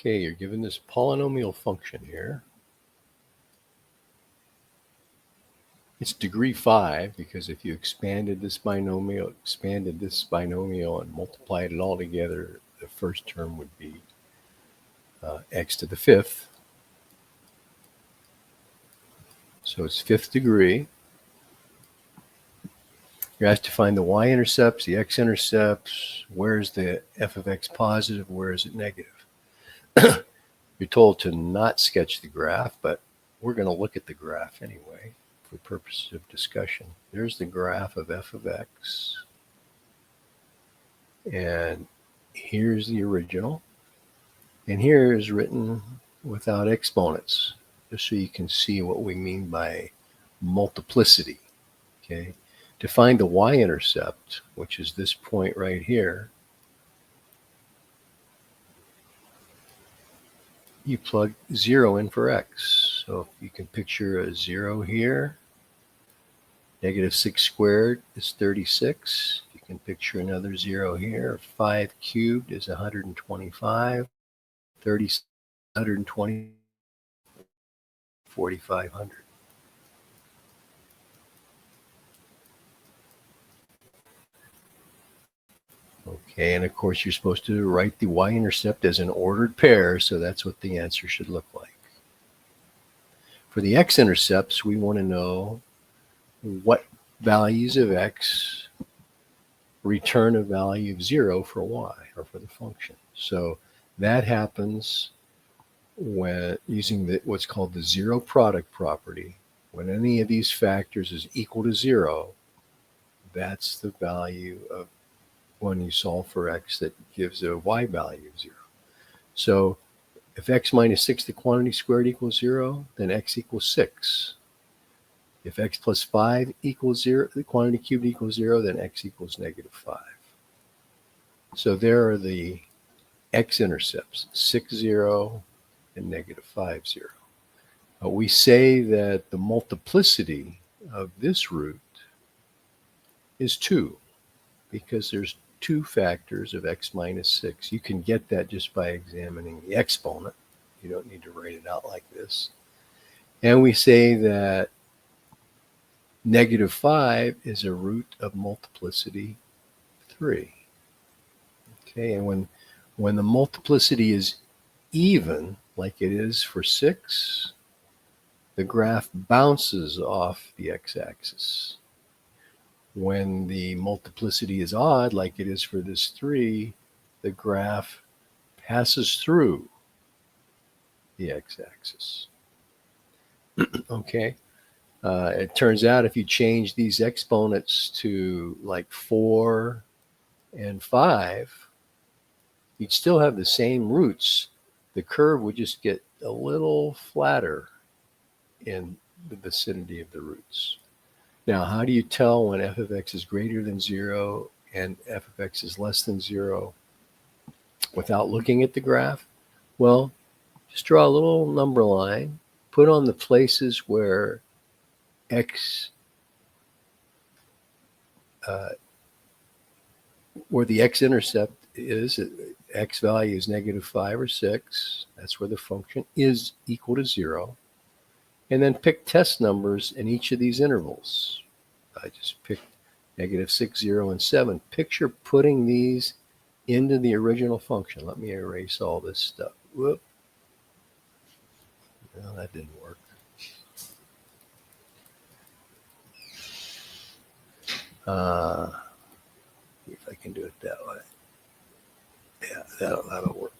Okay, you're given this polynomial function here. It's degree 5 because if you expanded this binomial and multiplied it all together, the first term would be x to the 5th. So it's 5th degree. You're asked to find the y-intercepts, the x-intercepts. Where's the f of x positive? Where is it negative? You're told to not sketch the graph, but we're going to look at the graph anyway for purposes of discussion. There's the graph of f of x. And here's the original. And here is written without exponents, just so you can see what we mean by multiplicity. Okay. To find the y-intercept, which is this point right here, you plug 0 in for x. So you can picture a 0 here. Negative 6 squared is 36. You can picture another 0 here. 5 cubed is 125. 30, 120, 4,500. Okay, and of course you're supposed to write the y-intercept as an ordered pair, so that's what the answer should look like. For the x-intercepts, we want to know what values of x return a value of 0 for y, or for the function. So that happens when using what's called the zero product property. When any of these factors is equal to 0, that's the value of when you solve for x that gives a y value of 0. So if x minus 6, the quantity squared, equals 0, then x equals 6. If x plus 5 equals 0, the quantity cubed equals 0, then x equals negative 5. So there are the x-intercepts, 6, 0, and negative 5, 0. We say that the multiplicity of this root is 2, because there's 2 factors of x minus 6. You can get that just by examining the exponent. You don't need to write it out like this. And we say that negative 5 is a root of multiplicity 3. Okay, and when the multiplicity is even, like it is for 6, the graph bounces off the x-axis. When the multiplicity is odd, like it is for this 3, the graph passes through the x-axis. Okay. It turns out if you change these exponents to like 4 and 5, you'd still have the same roots. The curve would just get a little flatter in the vicinity of the roots. Now, how do you tell when f of x is greater than 0 and f of x is less than 0 without looking at the graph? Well, just draw a little number line, put on the places where where the x-intercept is, x value is negative 5 or 6. That's where the function is equal to 0. And then pick test numbers in each of these intervals. I just picked negative 6, 0, and 7. Picture putting these into the original function. Let me erase all this stuff. Whoop. No, that didn't work. See if I can do it that way. Yeah, that'll work.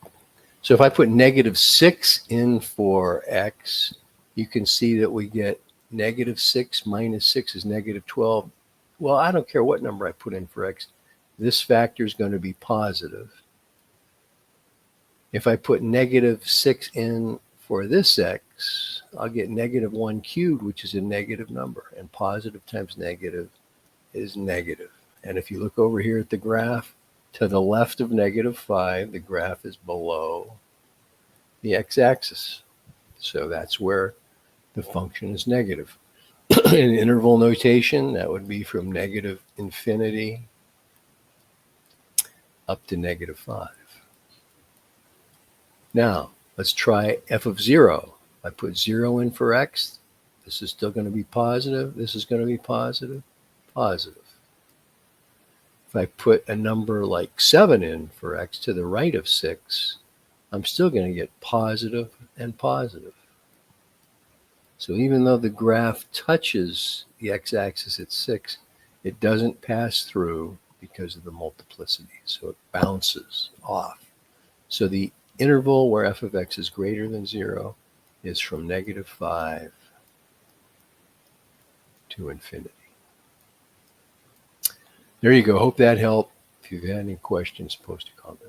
So if I put negative 6 in for x, you can see that we get negative 6 minus 6 is negative 12. Well, I don't care what number I put in for x. This factor is going to be positive. If I put negative 6 in for this x, I'll get negative 1 cubed, which is a negative number. And positive times negative is negative. And if you look over here at the graph, to the left of negative 5, the graph is below the x-axis. So that's where the function is negative. In interval notation, that would be from negative infinity up to negative 5. Now, let's try f of 0. I put 0 in for x. This is still going to be positive. This is going to be positive, positive. If I put a number like 7 in for x to the right of 6, I'm still going to get positive and positive. So even though the graph touches the x-axis at 6, it doesn't pass through because of the multiplicity. So it bounces off. So the interval where f of x is greater than 0 is from -5 to infinity. There you go. Hope that helped. If you've had any questions, post a comment.